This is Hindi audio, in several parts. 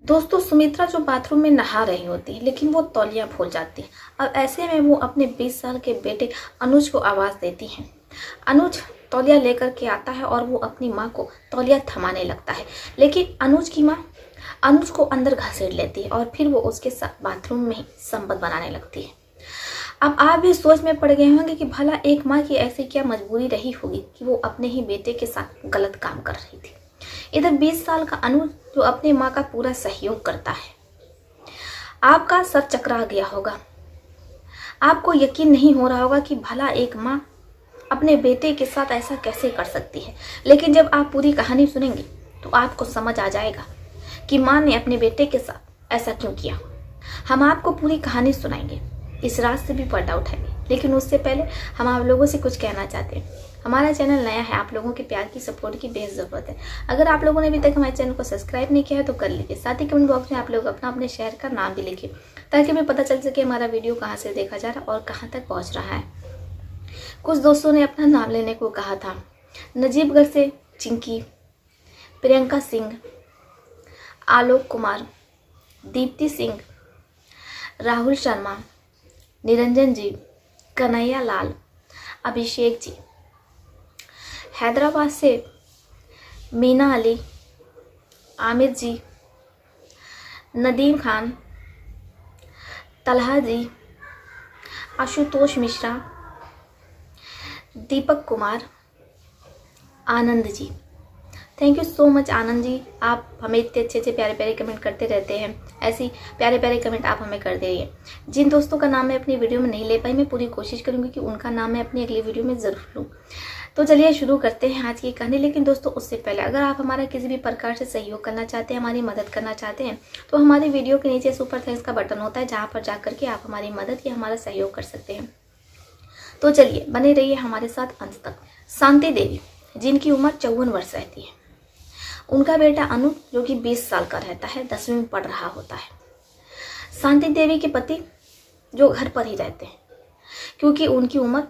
दोस्तों, सुमित्रा जो बाथरूम में नहा रही होती है लेकिन वो तौलिया भूल जाती है। अब ऐसे में वो अपने 20 साल के बेटे अनुज को आवाज़ देती है। अनुज तौलिया लेकर के आता है और वो अपनी माँ को तौलिया थमाने लगता है, लेकिन अनुज की माँ अनुज को अंदर घसीट लेती है और फिर वो उसके साथ बाथरूम में ही संबंध बनाने लगती है। अब आप भी सोच में पड़ गए होंगे कि भला एक माँ की ऐसी क्या मजबूरी रही होगी कि वो अपने ही बेटे के साथ गलत काम कर रही थी। इधर 20 साल का अनुज जो अपनी माँ का पूरा सहयोग करता है। आपका सर चकरा गया होगा, आपको यकीन नहीं हो रहा होगा कि भला एक माँ अपने बेटे के साथ ऐसा कैसे कर सकती है। लेकिन जब आप पूरी कहानी सुनेंगे तो आपको समझ आ जाएगा कि माँ ने अपने बेटे के साथ ऐसा क्यों किया। हम आपको पूरी कहानी सुनाएंगे, इस रात से भी पर्दा उठाएंगे, लेकिन उससे पहले हम आप लोगों से कुछ कहना चाहते हैं। हमारा चैनल नया है, आप लोगों के प्यार की सपोर्ट की बेहद ज़रूरत है। अगर आप लोगों ने अभी तक हमारे चैनल को सब्सक्राइब नहीं किया है तो कर लीजिए। साथ ही कमेंट बॉक्स में आप लोग अपने शहर का नाम भी लिखिए, ताकि हमें पता चल सके हमारा वीडियो कहाँ से देखा जा रहा है और कहाँ तक पहुँच रहा है। कुछ दोस्तों ने अपना नाम लेने को कहा था। नजीबगढ़ से चिंकी, प्रियंका सिंह, आलोक कुमार, दीप्ति सिंह, राहुल शर्मा, निरंजन जी, कन्हैया लाल, अभिषेक जी। हैदराबाद से मीना अली, आमिर जी, नदीम खान, तलहा जी, Ashutosh Mishra, Deepak Kumar, Anand ji. Thank you so much Anand ji, आप हमें इतने अच्छे प्यारे प्यारे कमेंट करते रहते हैं। ऐसी प्यारे प्यारे कमेंट आप हमें करते रहिए। जिन दोस्तों का नाम मैं अपनी वीडियो में नहीं ले पाई, मैं पूरी कोशिश करूंगी कि उनका नाम मैं अपनी अगली वीडियो में ज़रूर लूँ। तो चलिए शुरू करते हैं आज की कहानी। लेकिन दोस्तों, उससे पहले अगर आप हमारा किसी भी प्रकार से सहयोग करना चाहते हैं, हमारी मदद करना चाहते हैं, तो हमारी वीडियो के नीचे सुपर थैंक्स का बटन होता है, जहाँ पर जा करके आप हमारी मदद या हमारा सहयोग कर सकते हैं। तो चलिए बने रहिए हमारे साथ अंत तक। शांति देवी, जिनकी उम्र 54 वर्ष रहती है, उनका बेटा अनुज जो कि 20 साल का रहता है, 10वीं में पढ़ रहा होता है। शांति देवी के पति जो घर पर ही रहते हैं, क्योंकि उनकी उम्र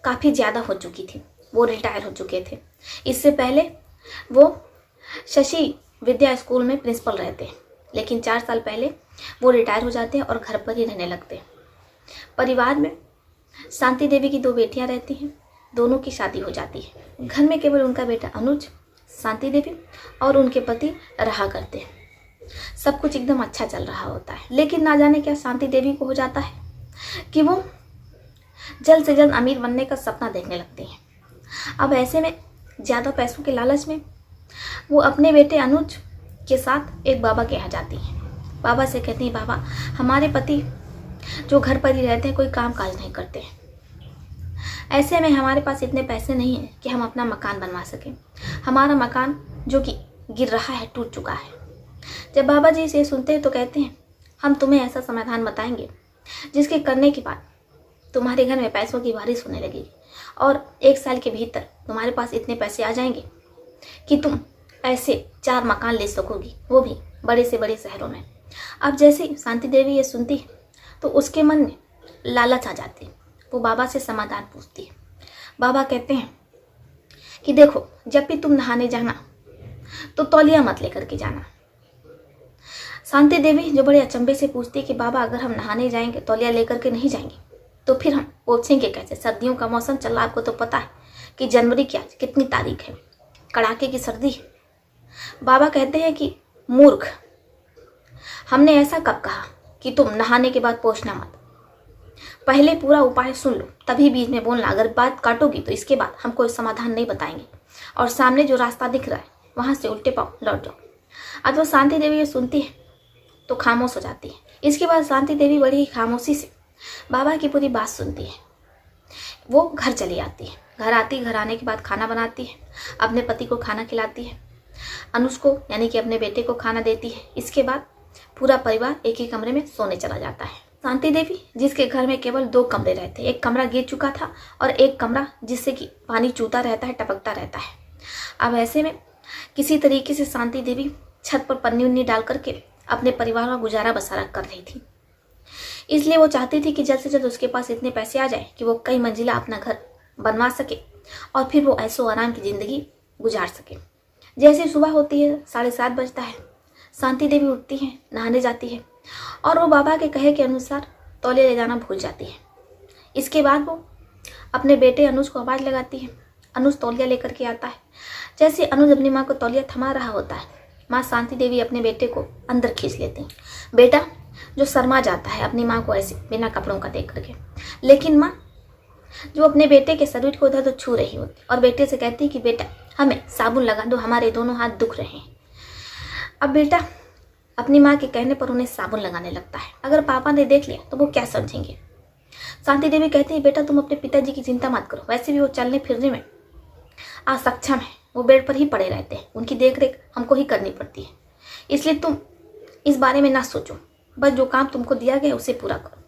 काफ़ी ज़्यादा हो चुकी थी, वो रिटायर हो चुके थे। इससे पहले वो शशि विद्या स्कूल में प्रिंसिपल रहते हैं, लेकिन 4 साल पहले वो रिटायर हो जाते हैं और घर पर ही रहने लगते हैं। परिवार में शांति देवी की 2 बेटियां रहती हैं, दोनों की शादी हो जाती है। घर में केवल उनका बेटा अनुज, शांति देवी और उनके पति रहा करते हैं। सब कुछ एकदम अच्छा चल रहा होता है, लेकिन ना जाने क्या शांति देवी को हो जाता है कि वो जल्द से जल्द अमीर बनने का सपना देखने लगती हैं। अब ऐसे में ज़्यादा पैसों के लालच में वो अपने बेटे अनुज के साथ एक बाबा के यहाँ जाती हैं। बाबा से कहती हैं, बाबा हमारे पति जो घर पर ही रहते हैं, कोई काम काज नहीं करते हैं। ऐसे में हमारे पास इतने पैसे नहीं हैं कि हम अपना मकान बनवा सकें। हमारा मकान जो कि गिर रहा है, टूट चुका है। जब बाबा जी इसे सुनते हैं तो कहते हैं, हम तुम्हें ऐसा समाधान बताएंगे जिसके करने के बाद तुम्हारे घर में पैसों की बारिश होने लगेगी और 1 साल के भीतर तुम्हारे पास इतने पैसे आ जाएंगे कि तुम ऐसे 4 मकान ले सकोगी, वो भी बड़े से बड़े शहरों में। अब जैसे ही शांति देवी ये सुनती है तो उसके मन में लालच आ जाती है। वो बाबा से समाधान पूछती है। बाबा कहते हैं कि देखो, जब भी तुम नहाने जाना तो तौलिया मत लेकर के जाना। शांति देवी जो बड़े अचंभे से पूछती है कि बाबा अगर हम नहाने जाएंगे, तौलिया लेकर के नहीं जाएंगे, तो फिर हम पोछेंगे कैसे? सर्दियों का मौसम चल रहा, आपको तो पता है कि जनवरी की आज कितनी तारीख है, कड़ाके की सर्दी है। बाबा कहते हैं कि मूर्ख, हमने ऐसा कब कहा कि तुम नहाने के बाद पोछना मत। पहले पूरा उपाय सुन लो, तभी बीच में बोलना। अगर बात काटोगी तो इसके बाद हम कोई समाधान नहीं बताएंगे, और सामने जो रास्ता दिख रहा है वहाँ से उल्टे पाँव लौट जाओ। अब वो शांति देवी ये सुनती है तो खामोश हो जाती है। इसके बाद शांति देवी बड़ी ही खामोशी से बाबा की पूरी बात सुनती है। वो घर चली आती है। घर आने के बाद खाना बनाती है, अपने पति को खाना खिलाती है, अनुज को यानी कि अपने बेटे को खाना देती है। इसके बाद पूरा परिवार एक ही कमरे में सोने चला जाता है। शांति देवी जिसके घर में केवल 2 कमरे रहते, एक कमरा गिर चुका था और एक कमरा जिससे कि पानी चूता रहता है, टपकता रहता है। अब ऐसे में किसी तरीके से शांति देवी छत पर पन्नी उन्नी डाल करके अपने परिवार का गुजारा बसारा कर रही थी। इसलिए वो चाहती थी कि जल्द से जल्द उसके पास इतने पैसे आ जाए कि वो कई मंजिला अपना घर बनवा सके और फिर वो ऐशो आराम की ज़िंदगी गुजार सके। जैसे सुबह होती है, 7:30 बजता है, शांति देवी उठती हैं, नहाने जाती है और वो बाबा के कहे के अनुसार तौलिया ले जाना भूल जाती है। इसके बाद वो अपने बेटे अनुज को आवाज़ लगाती है। अनुज तौलिया लेकर के आता है। जैसे अनुज अपनी माँ को तौलिया थमा रहा होता है, माँ शांति देवी अपने बेटे को अंदर खींच लेती हैं। बेटा जो शर्मा जाता है अपनी माँ को ऐसे बिना कपड़ों का देख करके, लेकिन माँ जो अपने बेटे के शरीर को उधर तो छू रही होती और बेटे से कहती कि बेटा हमें साबुन लगा दो, हमारे दोनों हाथ दुख रहे हैं। अब बेटा अपनी माँ के कहने पर उन्हें साबुन लगाने लगता है। अगर पापा ने देख लिया तो वो क्या समझेंगे। शांति देवी कहती है बेटा तुम अपने पिताजी की चिंता मत करो, वैसे भी वो चलने फिरने में असक्षम है, वो बेड पर ही पड़े रहते हैं, उनकी देख रेख हमको ही करनी पड़ती है, इसलिए तुम इस बारे में ना सोचो, बस जो काम तुमको दिया गया उसे पूरा करो।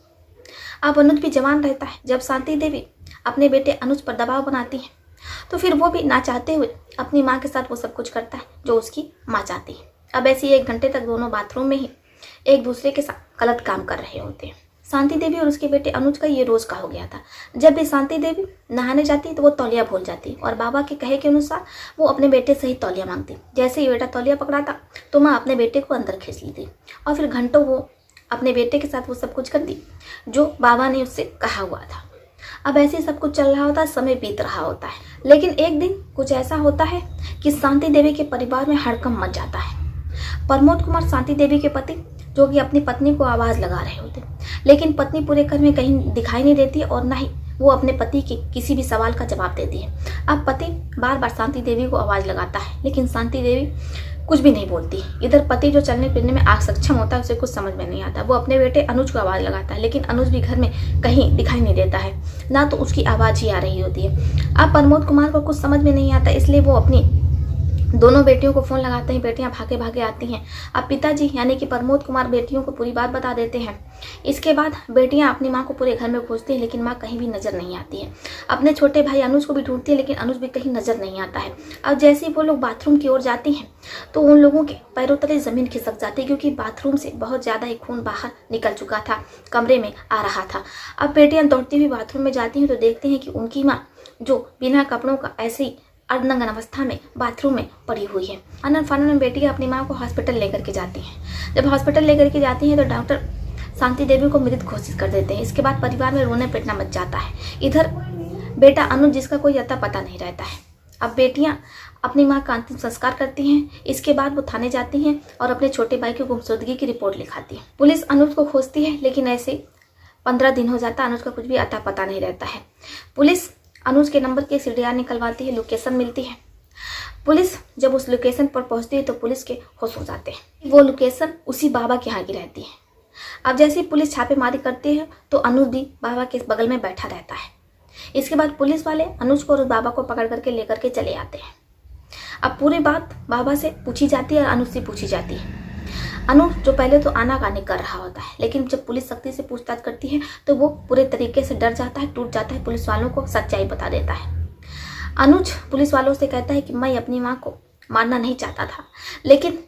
अब अनुज भी जवान रहता है। जब शांति देवी अपने बेटे अनुज पर दबाव बनाती है तो फिर वो भी ना चाहते हुए अपनी माँ के साथ वो सब कुछ करता है जो उसकी माँ चाहती है। अब ऐसे ही 1 घंटे तक दोनों बाथरूम में ही एक दूसरे के साथ गलत काम कर रहे होते हैं। शांति देवी और उसके बेटे अनुज का ये रोज का हो गया था। जब भी शांति देवी नहाने जाती तो वो तौलिया भूल जाती और बाबा के कहे के अनुसार वो अपने बेटे से ही तौलिया मांगती। जैसे ही बेटा तौलिया पकड़ाता तो माँ अपने बेटे को अंदर खींच लेती और फिर घंटों वो अपने बेटे के साथ वो सब कुछ करती जो बाबा ने उससे कहा हुआ था। अब ऐसे ही सब कुछ चल रहा होता है, समय बीत रहा होता है। लेकिन एक दिन कुछ ऐसा होता है कि शांति देवी के परिवार में हड़कंप मच जाता है। प्रमोद कुमार शांति देवी के पति जो कि अपनी पत्नी को आवाज़ लगा रहे होते, लेकिन पत्नी पूरे घर में कहीं दिखाई नहीं देती और ना ही वो अपने पति के किसी भी सवाल का जवाब देती है। अब पति बार बार शांति देवी को आवाज़ लगाता है लेकिन शांति देवी कुछ भी नहीं बोलती। इधर पति जो चलने फिरने में सक्षम होता है उसे कुछ समझ में नहीं आता। वो अपने बेटे अनुज को आवाज़ लगाता है लेकिन अनुज भी घर में कहीं दिखाई नहीं देता है, ना तो उसकी आवाज़ ही आ रही होती है। अब प्रमोद कुमार को कुछ समझ में नहीं आता, इसलिए वो अपनी दोनों बेटियों को फ़ोन लगाते हैं। बेटियां भागे भागे आती हैं। अब पिताजी यानी कि प्रमोद कुमार बेटियों को पूरी बात बता देते हैं। इसके बाद बेटियां अपनी मां को पूरे घर में खोजती हैं लेकिन मां कहीं भी नज़र नहीं आती है। अपने छोटे भाई अनुज को भी ढूंढती है लेकिन अनुज भी कहीं नज़र नहीं आता है। अब जैसे ही वो लोग बाथरूम की ओर जाती हैं तो उन लोगों के पैरों तले ज़मीन खिसक जाती है क्योंकि बाथरूम से बहुत ज़्यादा ही खून बाहर निकल चुका था, कमरे में आ रहा था। अब बेटियाँ दौड़ती हुई बाथरूम में जाती हैं तो देखती हैं कि उनकी माँ जो बिना कपड़ों का ऐसे ही अर्धनग्न अवस्था में बाथरूम में पड़ी हुई है। अनन फानन में बेटियां अपनी माँ को हॉस्पिटल लेकर के जाती हैं। जब हॉस्पिटल लेकर के जाती हैं तो डॉक्टर शांति देवी को मृत घोषित कर देते हैं। इसके बाद परिवार में रोने पिटना मच जाता है। इधर बेटा अनुज जिसका कोई अता पता नहीं रहता है। अब बेटियां अपनी माँ का अंतिम संस्कार करती हैं। इसके बाद वो थाने जाती हैं और अपने छोटे भाई की गुमशुदगी की रिपोर्ट लिखाती है। पुलिस अनुज को खोजती है लेकिन ऐसे 15 दिन हो जाता है, अनुज का कुछ भी अता पता नहीं रहता है। पुलिस अनुज के नंबर के सीडीआर निकलवाती है, लोकेशन मिलती है। पुलिस जब उस लोकेशन पर पहुंचती है तो पुलिस के होश हो जाते हैं। वो लोकेशन उसी बाबा के यहाँ की रहती है। अब जैसे ही पुलिस छापेमारी करती है तो अनुज भी बाबा के बगल में बैठा रहता है। इसके बाद पुलिस वाले अनुज को और उस बाबा को पकड़ करके लेकर के चले आते हैं। अब पूरी बात बाबा से पूछी जाती है और अनुज से पूछी जाती है। अनुज जो पहले तो आनाकानी कर रहा होता है लेकिन जब पुलिस सख्ती से पूछताछ करती है तो वो पूरे तरीके से डर जाता है, टूट जाता है, पुलिस वालों को सच्चाई बता देता है। अनुज पुलिस वालों से कहता है कि मैं अपनी माँ को मारना नहीं चाहता था लेकिन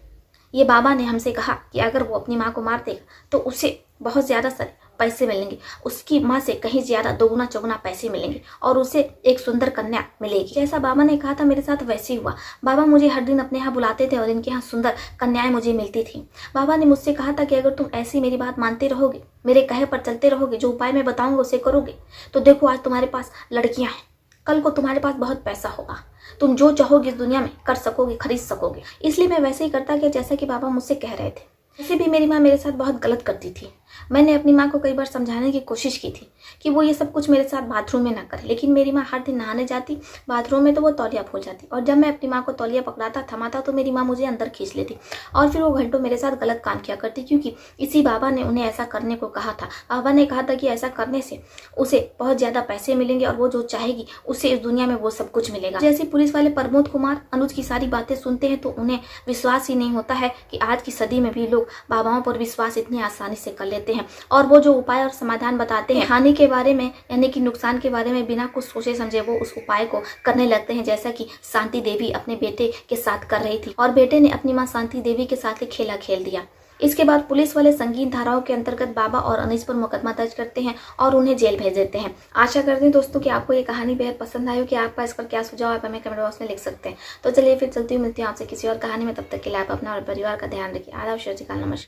ये बाबा ने हमसे कहा कि अगर वो अपनी माँ को मार देगा तो उसे बहुत ज़्यादा सारे पैसे मिलेंगे, उसकी माँ से कहीं ज़्यादा दोगुना चौगुना पैसे मिलेंगे और उसे एक सुंदर कन्या मिलेगी। जैसा बाबा ने कहा था मेरे साथ वैसे ही हुआ। बाबा मुझे हर दिन अपने यहाँ बुलाते थे और इनके यहाँ सुंदर कन्याएं मुझे मिलती थी। बाबा ने मुझसे कहा था कि अगर तुम ऐसी मेरी बात मानते रहोगे, मेरे कहे पर चलते रहोगे, जो उपाय मैं बताऊँगा उसे करोगे तो देखो आज तुम्हारे पास लड़कियाँ हैं, कल को तुम्हारे पास बहुत पैसा होगा, तुम जो चाहोगे इस दुनिया में कर सकोगे, खरीद सकोगे। इसलिए मैं वैसे ही करता गया जैसा कि बाबा मुझसे कह रहे थे। वैसे भी मेरी माँ मेरे साथ बहुत गलत करती थी। मैंने अपनी माँ को कई बार समझाने की कोशिश की थी कि वो ये सब कुछ मेरे साथ बाथरूम में ना करे, लेकिन मेरी माँ हर दिन नहाने जाती बाथरूम में तो वो तौलिया भूल जाती और जब मैं अपनी माँ को तौलिया पकड़ाता थमाता तो मेरी माँ मुझे अंदर खींच लेती और फिर वो घंटों मेरे साथ गलत काम किया करती क्योंकि इसी बाबा ने उन्हें ऐसा करने को कहा था। बाबा ने कहा था कि ऐसा करने से उसे बहुत ज़्यादा पैसे मिलेंगे और वो जो चाहेगी उसे इस दुनिया में वो सब कुछ मिलेगा। जैसे पुलिस वाले प्रमोद कुमार अनुज की सारी बातें सुनते हैं तो उन्हें विश्वास ही नहीं होता है कि आज की सदी में भी लोग बाबाओं पर विश्वास इतनी आसानी से कर लेते हैं और वो जो उपाय और समाधान बताते हैं हानि के बारे में यानी कि नुकसान के बारे में बिना कुछ सोचे समझे वो उस उपाय को करने लगते हैं, जैसा कि शांति देवी अपने बेटे के साथ कर रही थी और बेटे ने अपनी माँ शांति देवी के साथ ही खेला खेल दिया। इसके बाद पुलिस वाले संगीन धाराओं के अंतर्गत बाबा और अनीस पर मुकदमा दर्ज करते हैं और उन्हें जेल भेज देते हैं। आशा करते हैं दोस्तों कि आपको ये कहानी बेहद पसंद आई हो, कि आपका इस पर क्या सुझाव आप हमें कमेंट बॉक्स में लिख सकते हैं। तो चलिए फिर चलती हूँ, मिलती हूँ आपसे किसी और कहानी में। तब तक के लिए आप अपना और परिवार का ध्यान रखिए। आदाब, नमस्कार।